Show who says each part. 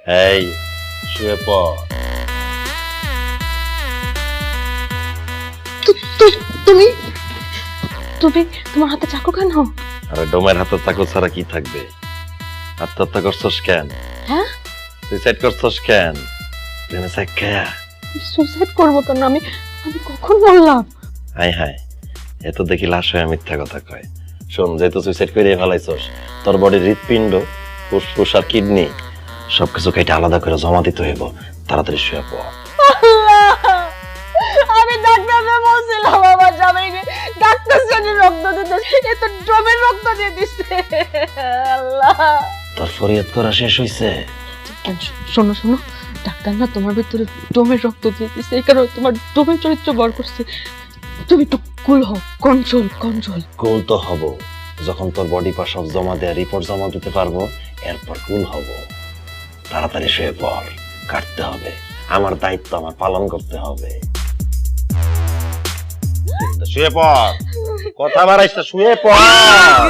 Speaker 1: এই শুয়ে পড়।
Speaker 2: তুমি তুমি তোমার হাতে চাকু কেন?
Speaker 1: আরে ডোমের হাতে চাকু ছাড়া কি থাকবে? আত্মহত্যা করছস কেন?
Speaker 2: হ্যাঁ,
Speaker 1: সুইসাইড করছস কেন?
Speaker 2: সুইসাইড করবো কেন? আমি আমি কখন বললাম?
Speaker 1: হাই হাই, এত দেখি লাশ হয়ে মিথ্যা কথা কয়। শোন, যেহেতু সুইসাইড করে ফেলাইছস, তোর বডির হৃৎপিণ্ড, ফুসফুস আর কিডনি সবকিছু কেটে আলাদা করে জমা দিতে হইব। তাড়াতাড়ি শুয়ে পড়।
Speaker 2: আমি ডাক্তারকে বলছিলাম আমার জামাইকে ডাক্তার শ্রেণীর রক্ত দিতে, এ তো ড্রমের রক্ত দিয়ে দিচ্ছে। আল্লাহ,
Speaker 1: তোর ফরিয়াদ করা শেষ হইছে?
Speaker 2: শোনো শোনো, ডাক্তার না তোমার ভিতরে ডোমের রক্ত দিয়ে দিচ্ছে, এই কারণে তোমার ডোমের চরিত্র বড় করছে। তুমি একটু কুল হও, কন্ট্রোল কন্ট্রোল।
Speaker 1: কুল তো হব যখন তোর বডি পার্ট সব জমা দেয়া রিপোর্ট জমা দিতে পারবো, এরপর কুল হব। তাড়াতাড়ি শুয়ে পড়, কাটতে হবে। আমার দায়িত্ব আমার পালন করতে হবে। শুয়ে পড়, কথা বাড়াইস না, শুয়ে পড়।